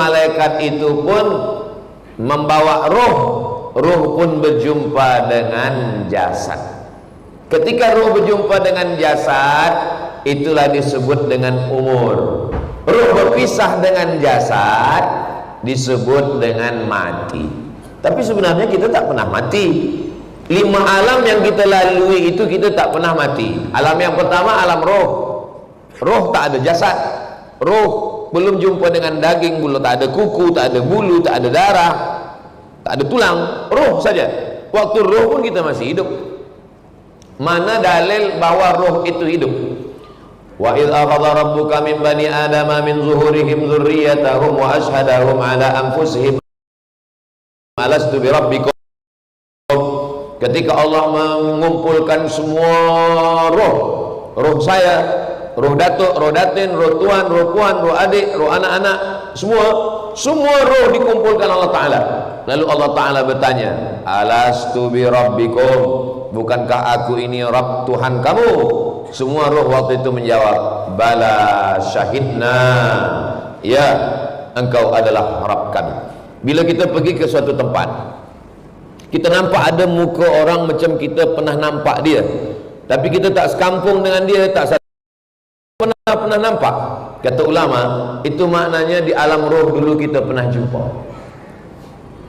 malaikat itu pun membawa roh, roh pun berjumpa dengan jasad. Ketika roh berjumpa dengan jasad, itulah disebut dengan umur. Roh berpisah dengan jasad disebut dengan mati. Tapi sebenarnya kita tak pernah mati. 5 alam yang kita lalui itu kita tak pernah mati. Alam yang pertama alam roh. Roh tak ada jasad. Roh belum jumpa dengan daging, belum, tak ada kuku, tak ada bulu, tak ada darah, tak ada tulang. Roh saja. Waktu roh pun kita masih hidup. Mana dalil bahwa roh itu hidup? Wa idz akhadha rabbuka min bani adama min zuhurihim dzurriyyatahum wa ashhadahum ala anfusihim alastu bi rabbikum. Ketika Allah mengumpulkan semua roh, roh saya, roh datuk, roh datin, roh tuan, roh puan, roh adik, roh anak-anak, semua roh dikumpulkan Allah Ta'ala. Lalu Allah Ta'ala bertanya, alastu bi rabbikum, bukankah aku ini Rabb Tuhan kamu? Semua roh waktu itu menjawab, bala syahidna, ya, engkau adalah Rabb kami. Bila kita pergi ke suatu tempat, kita nampak ada muka orang macam kita pernah nampak dia, tapi kita tak sekampung dengan dia, tak pernah nampak. Kata ulama, itu maknanya di alam roh dulu kita pernah jumpa.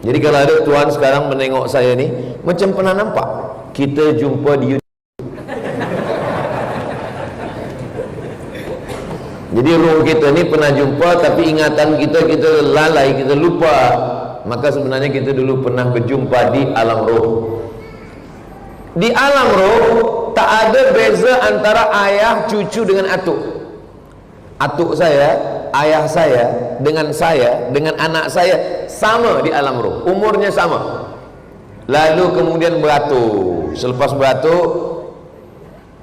Jadi kalau ada tuan sekarang menengok saya ni macam pernah nampak, kita jumpa di YouTube. Jadi roh kita ni pernah jumpa, tapi ingatan kita lalai, kita lupa. Maka sebenarnya kita dulu pernah berjumpa di alam roh. Di alam roh tak ada beza antara ayah cucu dengan atuk. Atuk saya, ayah saya, dengan anak saya sama di alam roh, umurnya sama. Lalu kemudian beratur. Selepas beratur,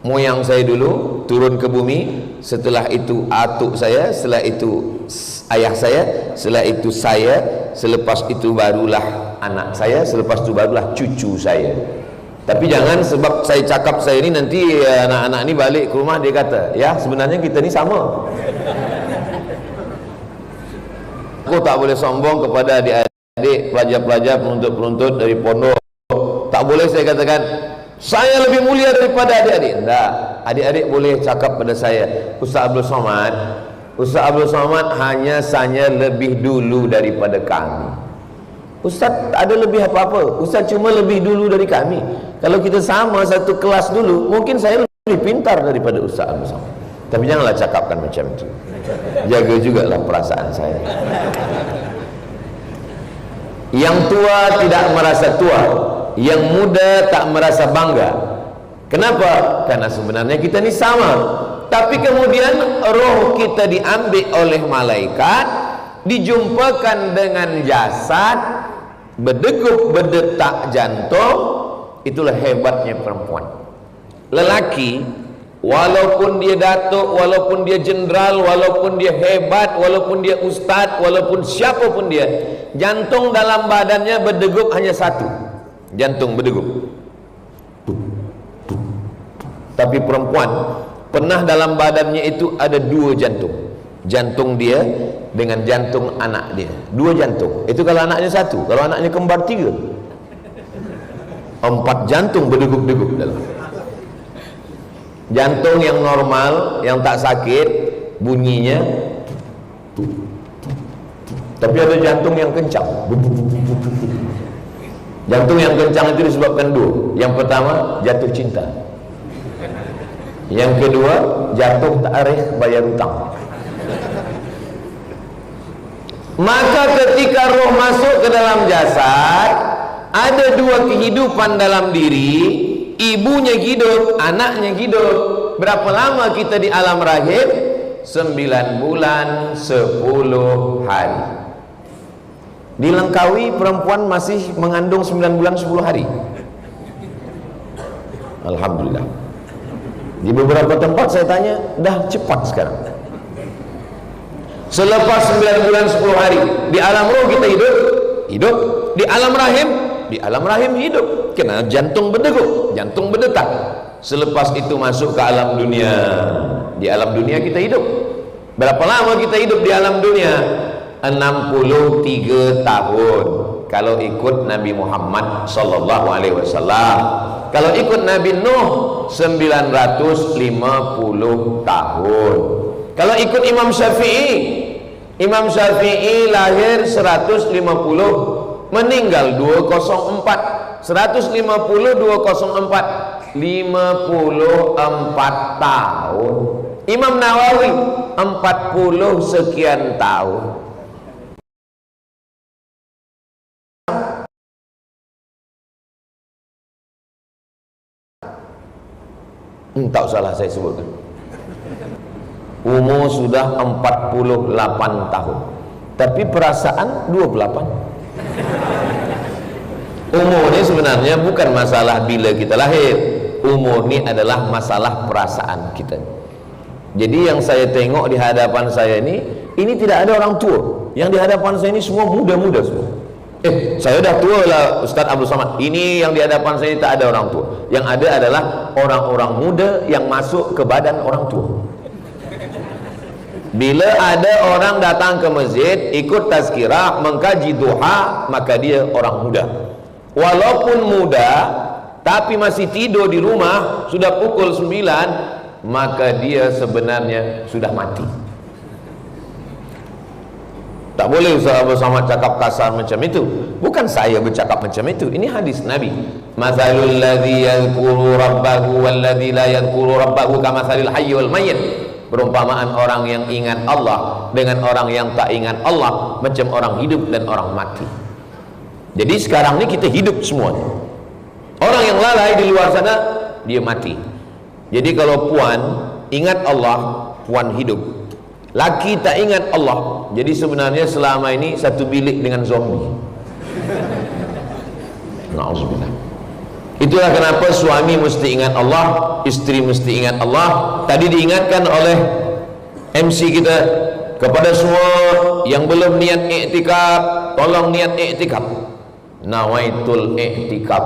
moyang saya dulu turun ke bumi, setelah itu atuk saya, setelah itu ayah saya, setelah itu saya, selepas itu barulah anak saya, selepas itu barulah cucu saya. Tapi jangan sebab saya cakap saya ni nanti anak-anak ni balik ke rumah dia kata, ya sebenarnya kita ni sama. Aku tak boleh sombong kepada adik-adik, pelajar-pelajar, penuntut-penuntut dari pondok. Tak boleh saya katakan saya lebih mulia daripada adik-adik. Tak, adik-adik boleh cakap pada saya, Ustaz Abdul Somad, Ustaz Abdul Somad hanya saja lebih dulu daripada kami. Ustaz tak ada lebih apa-apa, Ustaz cuma lebih dulu dari kami. Kalau kita sama satu kelas dulu, mungkin saya lebih pintar daripada Ustaz Abdul Somad. Tapi janganlah cakapkan macam itu. Jaga jugalah perasaan saya. Yang tua tidak merasa tua, yang muda tak merasa bangga. Kenapa? Karena sebenarnya kita ni sama. Tapi kemudian roh kita diambil oleh malaikat, dijumpakan dengan jasad, berdegup berdetak jantung. Itulah hebatnya perempuan. Lelaki, walaupun dia datuk, walaupun dia jenderal, walaupun dia hebat, walaupun dia ustaz, walaupun siapapun dia, jantung dalam badannya berdegup hanya satu. Jantung berdegup. Tapi perempuan pernah dalam badannya itu ada 2 jantung. Jantung dia dengan jantung anak dia, 2 jantung. Itu kalau anaknya 1, kalau anaknya kembar 3, 4 jantung berdegup-degup dalam. Jantung yang normal, yang tak sakit, bunyinya, tapi ada jantung yang kencang. Jantung yang kencang itu disebabkan 2. Yang pertama, jatuh cinta. Yang kedua, jatuh tarikh bayar hutang. Maka ketika roh masuk ke dalam jasad, ada 2 kehidupan dalam diri. Ibunya hidup, anaknya hidup. Berapa lama kita di alam rahim? 9 bulan 10 hari. Di Langkawi perempuan masih mengandung 9 bulan 10 hari. Alhamdulillah. Di beberapa tempat saya tanya, dah cepat sekarang. Selepas 9 bulan 10 hari, di alam roh kita hidup. Di alam rahim hidup. Kena jantung berdegup, jantung berdetak. Selepas itu masuk ke alam dunia. Di alam dunia kita hidup. Berapa lama kita hidup di alam dunia? 63 tahun kalau ikut Nabi Muhammad sallallahu alaihi wasallam. Kalau ikut Nabi Nuh 950 tahun. Kalau ikut Imam Syafi'i lahir 150, meninggal 204. 150 204 54 tahun. Imam Nawawi 40 sekian tahun. Tak salah saya sebutkan. Umur sudah 48 tahun, tapi perasaan 28. Umur ini sebenarnya bukan masalah bila kita lahir. Umur ini adalah masalah perasaan kita. Jadi yang saya tengok di hadapan saya ini tidak ada orang tua. Yang di hadapan saya ini semua muda-muda semua. Saya dah tua lah Ustaz Abdul Samad. Ini yang di hadapan saya tak ada orang tua. Yang ada adalah orang-orang muda yang masuk ke badan orang tua. Bila ada orang datang ke masjid, ikut tazkirah, mengkaji duha, maka dia orang muda. Walaupun muda, tapi masih tidur di rumah, sudah pukul 9, maka dia sebenarnya sudah mati. Tak boleh Ustaz Abdul Samad cakap kasar macam itu. Bukan saya bercakap macam itu. Ini hadis Nabi. Mathalul ladzi yadhkuru rabbahu wal ladzi la yadhkuru rabbahu kamathalil hayy wal mayyit. Perumpamaan orang yang ingat Allah dengan orang yang tak ingat Allah macam orang hidup dan orang mati. Jadi sekarang ni kita hidup semuanya. Orang yang lalai di luar sana, dia mati. Jadi kalau puan ingat Allah, puan hidup. Laki tak ingat Allah, jadi sebenarnya selama ini satu bilik dengan zombie. Na'udzubillah. Itulah kenapa suami mesti ingat Allah, isteri mesti ingat Allah. Tadi diingatkan oleh MC kita, kepada semua yang belum niat iktikaf, tolong niat iktikaf. Nawaitul iktikaf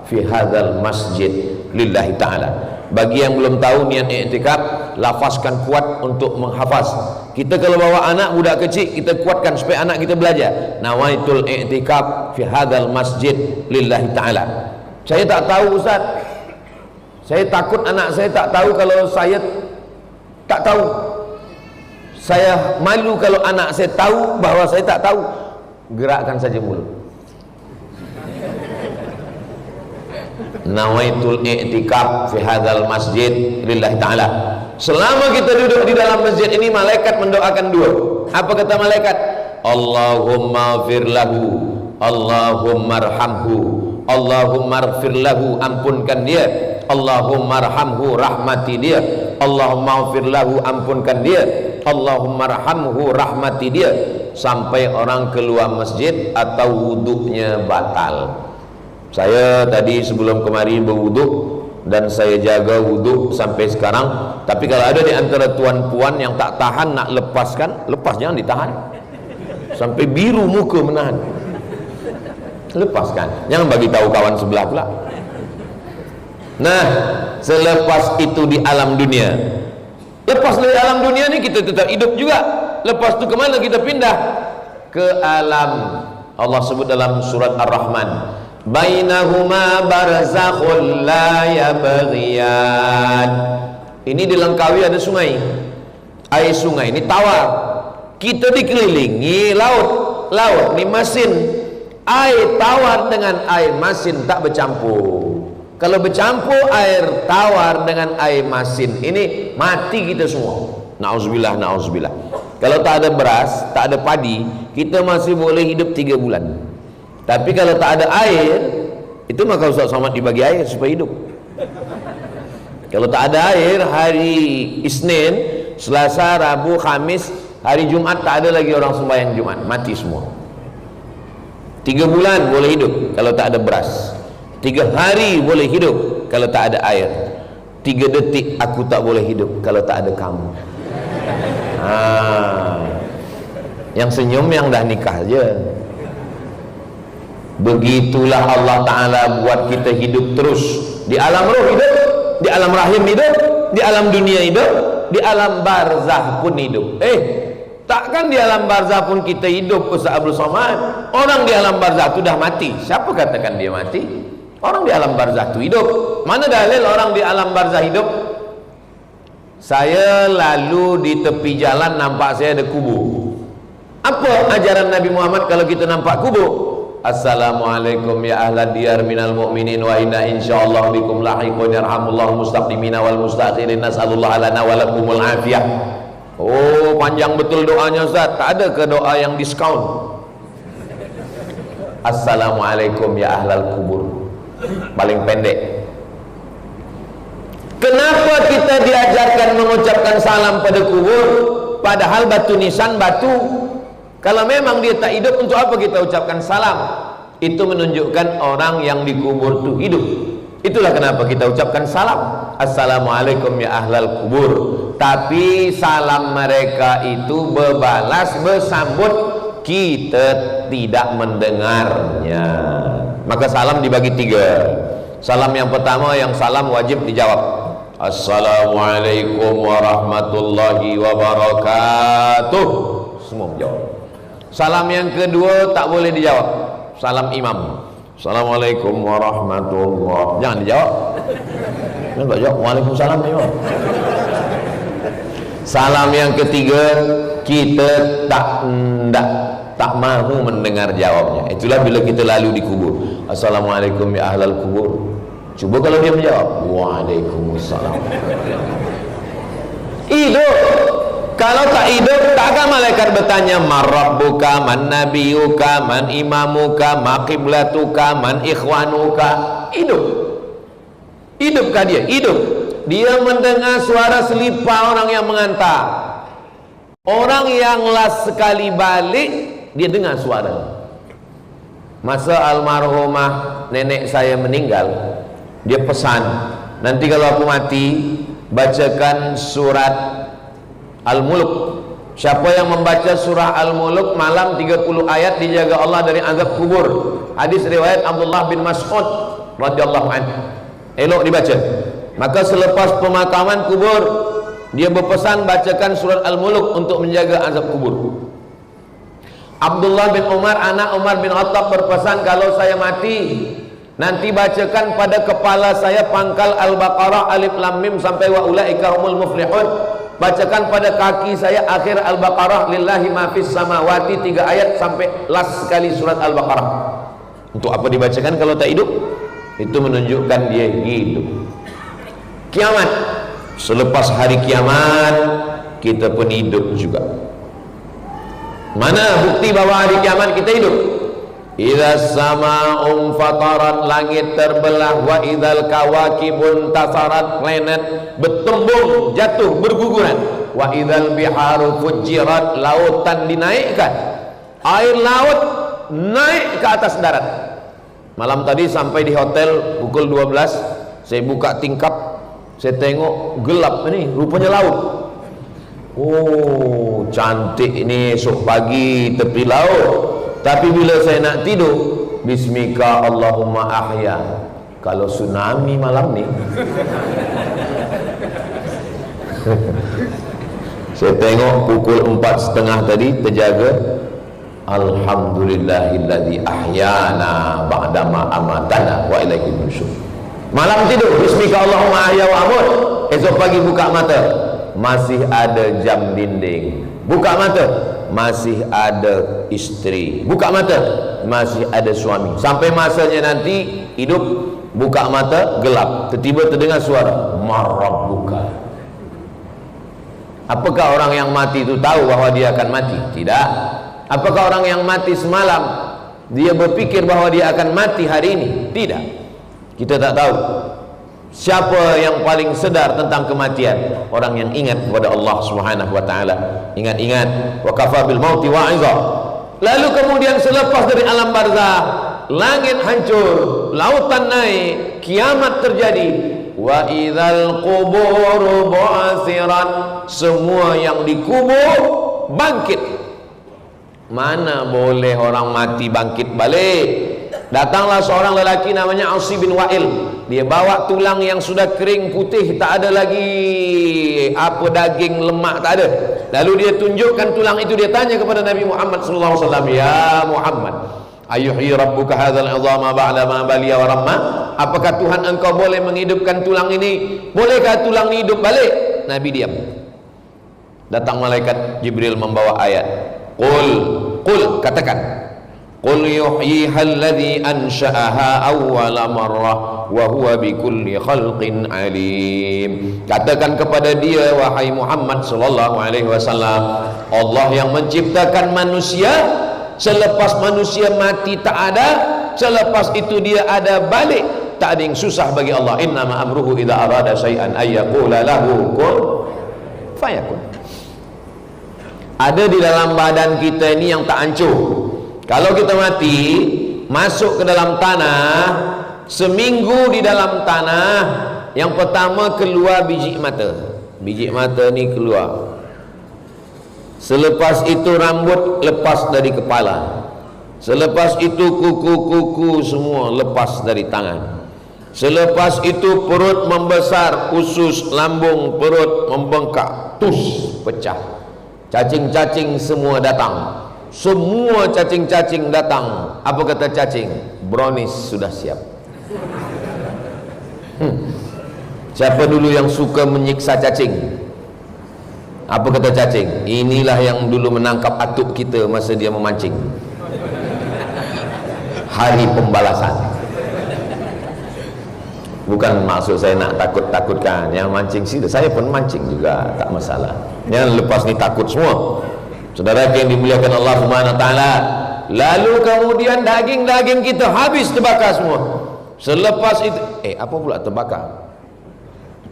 fi hadzal masjid lillahi ta'ala. Bagi yang belum tahu niat iktikaf, lafazkan kuat untuk menghafaz. Kita kalau bawa anak budak kecil, kita kuatkan supaya anak kita belajar. Nawaitul iktikaf fi hadzal masjid lillahi ta'ala. Saya tak tahu Ustaz. Saya takut anak saya tak tahu kalau saya tak tahu. Saya malu kalau anak saya tahu bahawa saya tak tahu. Gerakkan saja mulut. Nawaitul i'tikaf fi hadzal masjid lillahi ta'ala. Selama kita duduk di dalam masjid ini, malaikat mendoakan dua. Apa kata malaikat? Allahumma fir lahu, Allahumma arhamhu, Allahumma ighfir lahu, ampunkan dia. Allahumma arhamhu, rahmati dia. Allahumma ighfir lahu, ampunkan dia. Allahumma arhamhu, rahmati dia. Sampai orang keluar masjid atau wuduknya batal. Saya tadi sebelum kemari berwuduk dan saya jaga wuduk sampai sekarang. Tapi kalau ada di antara tuan-puan yang tak tahan nak lepaskan, lepas, jangan ditahan. Sampai biru muka menahan. Lepaskan, jangan bagi tahu kawan sebelah pula. Nah, selepas itu di alam dunia. Lepas dari alam dunia ni kita tetap hidup juga. Lepas tu ke mana kita pindah? Ke alam, Allah sebut dalam surat Ar-Rahman, bainahuma barzakhul la yabghiyan. Ini dilengkapi ada sungai. Air sungai ini tawar. Kita dikelilingi laut. Laut ni masin. Air tawar dengan air masin tak bercampur. Kalau bercampur air tawar dengan air masin ini, mati kita semua. Na'udzubillah, na'udzubillah. Kalau tak ada beras, tak ada padi, kita masih boleh hidup 3 bulan. Tapi kalau tak ada air, itu maka Ustaz Somad dibagi air supaya hidup. Kalau tak ada air, hari Isnin, Selasa, Rabu, Khamis, hari Jumat tak ada lagi orang sembahyang Jumat, mati semua. 3 bulan boleh hidup kalau tak ada beras. 3 hari boleh hidup kalau tak ada air. 3 detik aku tak boleh hidup kalau tak ada kamu. Yang senyum yang dah nikah je. Begitulah Allah Ta'ala buat kita hidup terus. Di alam roh hidup, di alam rahim hidup, di alam dunia hidup, di alam barzah pun hidup. Takkan di alam barzah pun kita hidup, Ustaz Abdul Somad? Orang di alam barzah itu dah mati. Siapa katakan dia mati? Orang di alam barzah itu hidup. Mana dalil orang di alam barzah hidup? Saya lalu di tepi jalan nampak saya ada kubur. Apa ajaran Nabi Muhammad kalau kita nampak kubur? Assalamualaikum ya ahlad diyar minal mu'minin wa inna insyaallah bikum lahiqun yarhamullahu mustaqdimina wal mustakhirin nas'alullah lana wa lakumul afiyah. Oh, panjang betul doanya Ustaz. Tak ada ke doa yang diskaun? Assalamualaikum ya ahlal kubur, paling pendek. Kenapa kita diajarkan mengucapkan salam pada kubur, padahal batu nisan batu? Kalau memang dia tak hidup, untuk apa kita ucapkan salam? Itu menunjukkan orang yang dikubur itu hidup. Itulah kenapa kita ucapkan salam. Assalamualaikum ya ahlal kubur. Tapi salam mereka itu berbalas, bersambut, kita tidak mendengarnya. Maka salam dibagi tiga. Salam yang pertama, yang salam wajib dijawab. Assalamualaikum warahmatullahi wabarakatuh. Semua menjawab. Salam yang kedua tak boleh dijawab. Salam imam. Assalamualaikum warahmatullahi. Jangan dijawab. Jangan tak jawab. Waalaikumsalam imam. Salam yang ketiga, kita tak mahu mendengar jawabnya. Itulah bila kita lalu di kubur. Assalamualaikum ya ahlal kubur. Cuba kalau dia menjawab, waalaikumsalam. Hidup. Kalau tak hidup, takkan malaikat bertanya man rabbuka, man nabiyuka, man imamuka, ma qiblatuka, man ikhwanuka. Hidup. Hidupkah dia? Hidup. Dia mendengar suara selipar orang yang mengantar. Orang yang last sekali balik, dia dengar suara. Masa almarhumah nenek saya meninggal, dia pesan, nanti kalau aku mati, bacakan surat Al-Mulk. Siapa yang membaca surah Al-Mulk malam 30 ayat dijaga Allah dari azab kubur. Hadis riwayat Abdullah bin Mas'ud radhiyallahu anhu. Elok dibaca. Maka selepas pemakaman kubur, dia berpesan bacakan surat Al-Mulk untuk menjaga azab kubur. Abdullah bin Umar, anak Umar bin Khattab berpesan, kalau saya mati, nanti bacakan pada kepala saya pangkal Al-Baqarah alif lam mim sampai wa ulaika humul muflihun. Bacakan pada kaki saya akhir Al-Baqarah lillahi ma fis samawati 3 ayat sampai last sekali surat Al-Baqarah. Untuk apa dibacakan kalau tak hidup? Itu menunjukkan dia hidup. Kiamat, selepas hari kiamat kita pun hidup juga. Mana bukti bahwa hari kiamat kita hidup? Idza sama'un fatarat, langit terbelah, wa idzal kawakibun tasarat, planet bertembung, jatuh, berguguran, wa idzal biharu fujirat, lautan dinaikkan, air laut naik ke atas darat. Malam tadi sampai di hotel pukul 12, saya buka tingkap, saya tengok gelap ini, rupanya laut. Oh, cantik ini esok pagi tepi laut. Tapi bila saya nak tidur, bismika Allahumma ahya. Kalau tsunami malam ni, saya tengok pukul 4:30 tadi terjaga. Alhamdulillahilladzi ahyana ba'dama amatana wa ilaihi nusyur. Malam tidur, bismika Allahumma ahya wa amut. Esok pagi buka mata, masih ada jam dinding. Buka mata, masih ada istri. Buka mata, masih ada suami. Sampai masanya nanti hidup, buka mata gelap, tiba-tiba terdengar suara marabbuka. Apakah orang yang mati itu tahu bahwa dia akan mati? Tidak. Apakah orang yang mati semalam dia berpikir bahwa dia akan mati hari ini? Tidak. Kita tak tahu. Siapa yang paling sedar tentang kematian? Orang yang ingat kepada Allah Subhanahu wa taala. Ingat-ingat, wa kafa bil mauti wa'iza. Lalu kemudian selepas dari alam barzah, langit hancur, lautan naik, kiamat terjadi. Wa idzal qubur bu'athirat, semua yang dikubur bangkit. Mana boleh orang mati bangkit balik? Datanglah seorang lelaki namanya Asi bin Wa'il. Dia bawa tulang yang sudah kering putih, tak ada lagi apa daging lemak, tak ada. Lalu dia tunjukkan tulang itu, dia tanya kepada Nabi Muhammad sallallahu alaihi wasallam, "Ya Muhammad, ayuhyi rabbuka hadzal 'idhama ba'da ma baliya wa ramma?" Apakah Tuhan engkau boleh menghidupkan tulang ini? Bolehkah tulang ini hidup balik? Nabi diam. Datang malaikat Jibril membawa ayat. Qul, katakan. Qul yuhyiha alladhi ansha'aha awwala marrah wa huwa bikulli khalqin alim. Katakan kepada dia, wahai Muhammad sallallahu alaihi wasallam, Allah yang menciptakan manusia, selepas manusia mati tak ada, selepas itu dia ada balik, tak ada yang susah bagi Allah. Innama amruhu idza arada syai'an ay yaqula lahu kun fayakun. Ada di dalam badan kita ini yang tak hancur. Kalau kita mati, masuk ke dalam tanah, seminggu di dalam tanah, yang pertama keluar biji mata. Biji mata ni keluar. Selepas itu rambut lepas dari kepala. Selepas itu kuku-kuku semua lepas dari tangan. Selepas itu perut membesar, usus, lambung, perut membengkak, tus, pecah. Cacing-cacing semua datang. Semua cacing-cacing datang. Apa kata cacing? Brownies sudah siap. Siapa dulu yang suka menyiksa cacing? Apa kata cacing? Inilah yang dulu menangkap atuk kita masa dia memancing. Hari pembalasan. Bukan maksud saya nak takut-takutkan. Yang mancing sini, saya pun mancing juga, tak masalah. Yang lepas ni takut semua. Saudara yang dimuliakan Allah Subhanahu wa taala, lalu kemudian daging-daging kita habis terbakar semua. Selepas itu apa pula terbakar?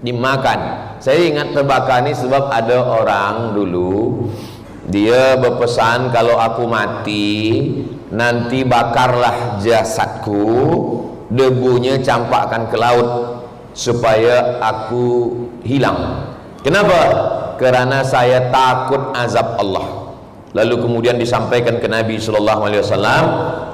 Dimakan. Saya ingat terbakar ni sebab ada orang dulu dia berpesan, kalau aku mati nanti bakarlah jasadku, debunya campakkan ke laut supaya aku hilang. Kenapa? Kerana saya takut azab Allah. Lalu kemudian disampaikan ke Nabi sallallahu alaihi wasallam,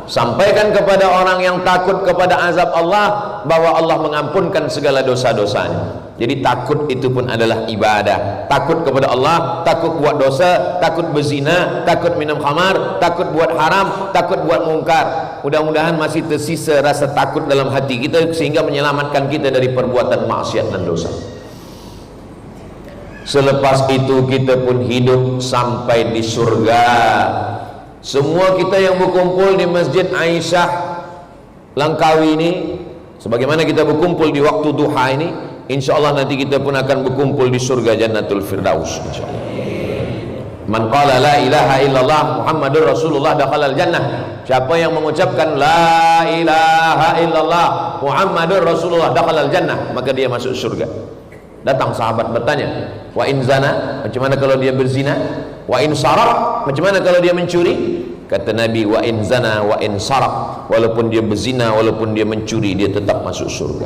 sampaikan kepada orang yang takut kepada azab Allah bahwa Allah mengampunkan segala dosa-dosanya. Jadi takut itu pun adalah ibadah. Takut kepada Allah, takut buat dosa, takut berzina, takut minum khamar, takut buat haram, takut buat mungkar. Mudah-mudahan masih tersisa rasa takut dalam hati kita sehingga menyelamatkan kita dari perbuatan maksiat dan dosa. Selepas itu kita pun hidup sampai di surga. Semua kita yang berkumpul di Masjid Aisyah Langkawi ini, sebagaimana kita berkumpul di waktu duha ini, insyaallah nanti kita pun akan berkumpul di surga Jannatul Firdaus insyaallah. Man qala la ilaha illallah Muhammadur Rasulullah dakhalal jannah. Siapa yang mengucapkan la ilaha illallah Muhammadur Rasulullah dakhalal jannah, maka dia masuk surga. Datang sahabat bertanya, wa in zana, macam mana kalau dia berzina? Wa in saraq, macam mana kalau dia mencuri? Kata Nabi, wa in zana wa in saraq, walaupun dia berzina, walaupun dia mencuri, dia tetap masuk surga.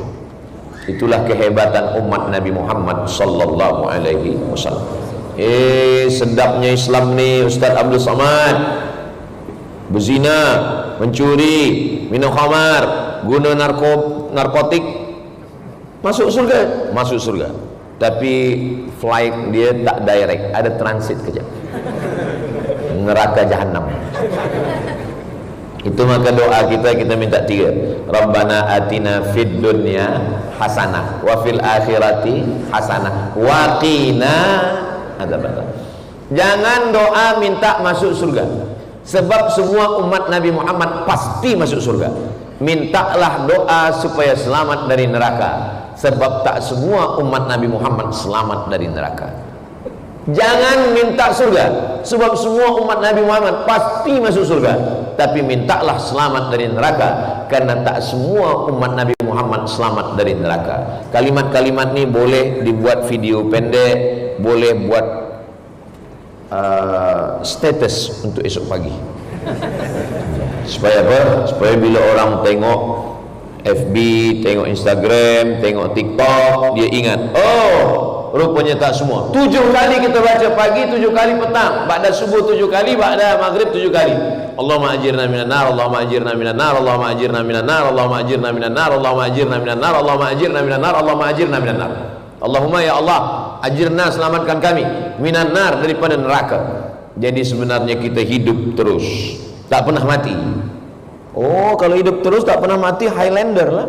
Itulah kehebatan umat Nabi Muhammad sallallahu alaihi wasallam. Sedapnya Islam ni Ustaz Abdul Samad. Berzina, mencuri, minum khamar, guna narkotik, masuk surga, masuk surga. Tapi flight dia tak direct, ada transit kejap. Neraka jahanam. Itu maka doa kita minta 3. Rabbana atina fid dunya hasanah wa fil akhirati hasanah wa qina adzabannar. Jangan doa minta masuk surga, sebab semua umat Nabi Muhammad pasti masuk surga. Mintalah doa supaya selamat dari neraka, sebab tak semua umat Nabi Muhammad selamat dari neraka. Jangan minta surga, sebab semua umat Nabi Muhammad pasti masuk surga. Tapi mintalah selamat dari neraka, karena tak semua umat Nabi Muhammad selamat dari neraka. Kalimat-kalimat ni boleh dibuat video pendek, boleh buat status untuk esok pagi. Supaya apa? Supaya bila orang tengok FB, tengok Instagram, tengok TikTok, dia ingat, oh rupanya tak semua. 7 kali kita baca pagi, 7 kali petang, ba'da subuh 7 kali, ba'da maghrib 7 kali. Allahumma ajirna minan nar, Allahumma ajirna minan nar, Allahumma ajirna minan nar, Allahumma ajirna minan nar, Allahumma ajirna minan nar, Allahumma ajirna minan nar, Allahumma ajirna minan nar. Allahumma ya Allah, ajirna, selamatkan kami minan nar, daripada neraka. Jadi sebenarnya kita hidup terus, tak pernah mati. Oh, kalau hidup terus tak pernah mati, Highlander lah.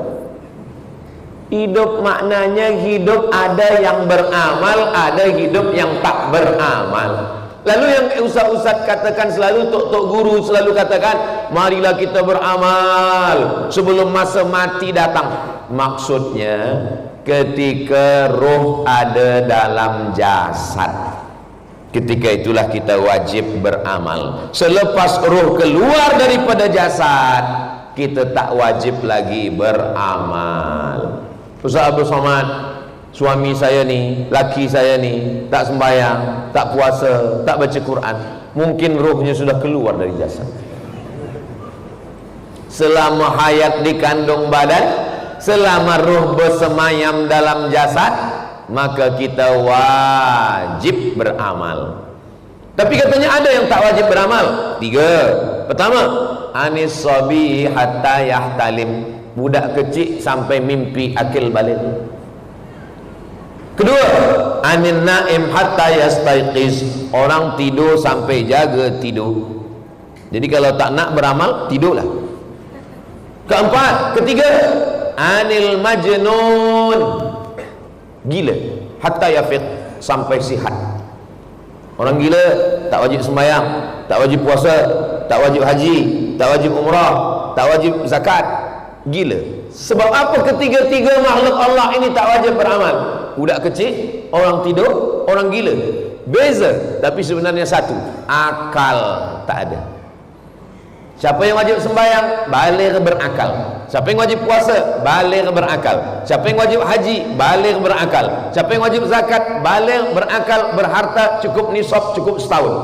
Hidup maknanya hidup ada yang beramal, ada hidup yang tak beramal. Lalu yang ustaz-ustaz katakan selalu, tok-tok guru selalu katakan, marilah kita beramal sebelum masa mati datang. Maksudnya ketika roh ada dalam jasad, ketika itulah kita wajib beramal. Selepas roh keluar daripada jasad, kita tak wajib lagi beramal. Ustaz Abdul Somad, suami saya ni, laki saya ni tak sembahyang, tak puasa, tak baca Quran. Mungkin rohnya sudah keluar dari jasad. Selama hayat di kandung badan, selama roh bersemayam dalam jasad, maka kita wajib beramal. Tapi katanya ada yang tak wajib beramal. 3. Pertama, anis sabi hatta yahtalim, budak kecil sampai mimpi akil balik. Kedua, anin naim hatta yastaiqiz, orang tidur sampai jaga tidur. Jadi kalau tak nak beramal, tidurlah. Ketiga, anil majnun, gila, hatta yafiq, sampai sihat. Orang gila tak wajib sembahyang, tak wajib puasa, tak wajib haji, tak wajib umrah, tak wajib zakat. Gila. Sebab apa ketiga-tiga makhluk Allah ini tak wajib beramal? Budak kecil, orang tidur, orang gila. Beza, tapi sebenarnya satu, akal tak ada. Siapa yang wajib sembahyang, baligh berakal. Siapa yang wajib puasa, baligh berakal. Siapa yang wajib haji, baligh berakal. Siapa yang wajib zakat, baligh berakal, berharta, cukup nisab, cukup setahun.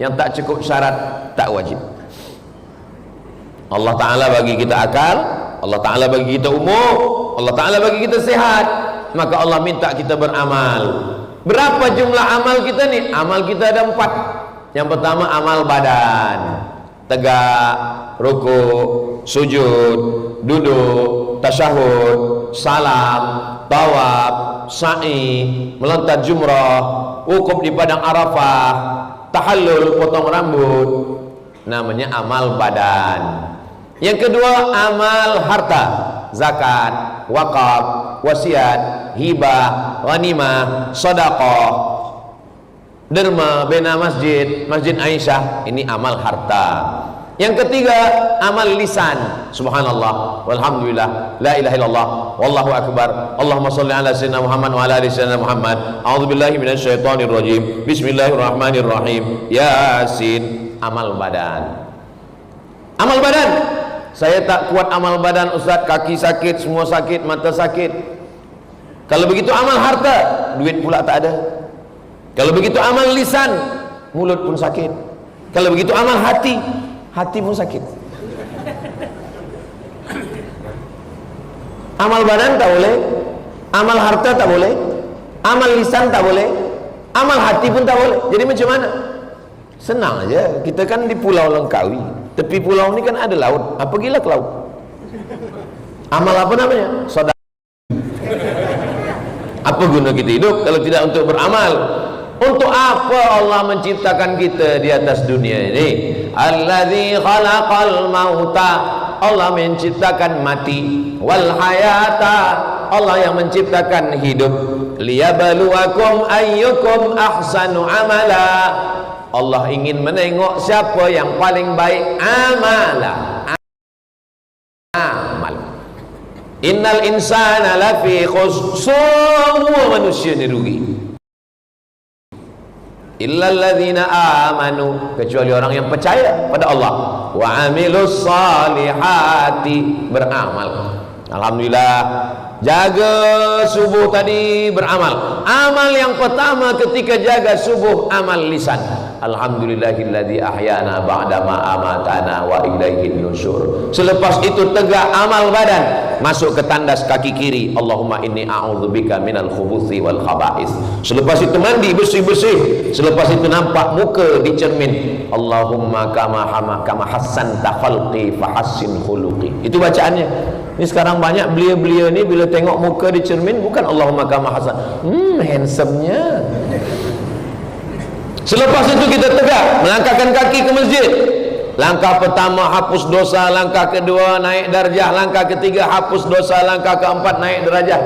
Yang tak cukup syarat, tak wajib. Allah Ta'ala bagi kita akal, Allah Ta'ala bagi kita umur, Allah Ta'ala bagi kita sehat, maka Allah minta kita beramal. Berapa jumlah amal kita ni? Amal kita ada 4. Yang pertama, amal badan, tegak, rukuk, sujud, duduk, tasyahud, salam, tawaf, sa'i, melontar jumrah, wukuf di padang Arafah, tahallul, potong rambut, namanya amal badan. Yang kedua, amal harta, zakat, wakaf, wasiat, hibah, ghanimah, sedekah, derma, bina masjid, Masjid Aisyah, ini amal harta. Yang ketiga, amal lisan, subhanallah, walhamdulillah, la ilaha illallah, wallahu akbar, Allahumma salli ala sayyidina Muhammad wa ala ali sayyidina Muhammad, a'udzubillahi minasyaitonir rajim, bismillahirrahmanirrahim, yasin. Amal badan. Amal badan, saya tak kuat amal badan Ustaz, kaki sakit, semua sakit, mata sakit. Kalau begitu amal harta, duit pula tak ada. Kalau begitu amal lisan, mulut pun sakit. Kalau begitu amal hati, hati pun sakit. Amal badan tak boleh, amal harta tak boleh, amal lisan tak boleh, amal hati pun tak boleh. Jadi macam mana? Senang aja, kita kan di Pulau Langkawi, tepi pulau ni kan ada laut. Pergilah ke laut. Amal apa namanya? Sedekah. Apa guna kita hidup kalau tidak untuk beramal? Untuk apa Allah menciptakan kita di atas dunia ini? Allazi khalaqal mauta, Allah menciptakan mati, wal hayata, Allah yang menciptakan hidup, liyabluwakum ayyukum ahsanu amala, Allah ingin menengok siapa yang paling baik amala. Amal. Innal insana lafi khusr, semua manusia ni rugi. Illal ladzina amanu, kecuali orang yang percaya pada Allah, wa amilus salihati, beramal. Alhamdulillah, jaga subuh tadi beramal. Amal yang pertama ketika jaga subuh, amal lisan. Alhamdulillahilladzi ahyana ba'da ma amatana wa ilaihin nusyur. Selepas itu tegak amal badan, masuk ke tandas kaki kiri, Allahumma inni a'udzubika minal khubuthi wal khaba'is. Selepas itu mandi bersih-bersih. Selepas itu nampak muka di cermin, Allahumma kama hassanta khalqi fahassin khuluqi. Itu bacaannya. Ini sekarang banyak belia-belia ni bila tengok muka di cermin bukan Allahumma kama hassan, handsome-nya. Selepas itu kita tegak melangkahkan kaki ke masjid. Langkah pertama hapus dosa, langkah kedua naik darjah, langkah ketiga hapus dosa, langkah keempat naik derajat.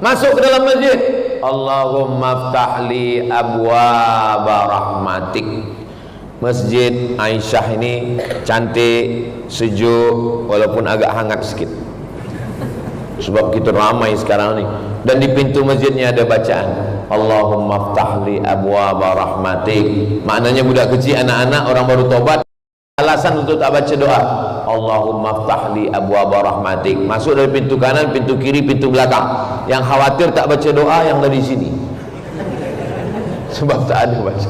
Masuk ke dalam masjid, Allahumma ftahli abwaba rahmatik. Masjid Aisyah ini cantik, sejuk, walaupun agak hangat sedikit sebab kita ramai sekarang ni. Dan di pintu masjidnya ada bacaan Allahumma ftahli abwaba rahmatik. Maknanya budak kecil, anak-anak, orang baru tobat, alasan untuk tak baca doa, Allahumma ftahli abwaba rahmatik. Masuk dari pintu kanan, pintu kiri, pintu belakang. Yang khawatir tak baca doa yang dari sini sebab tak ada baca.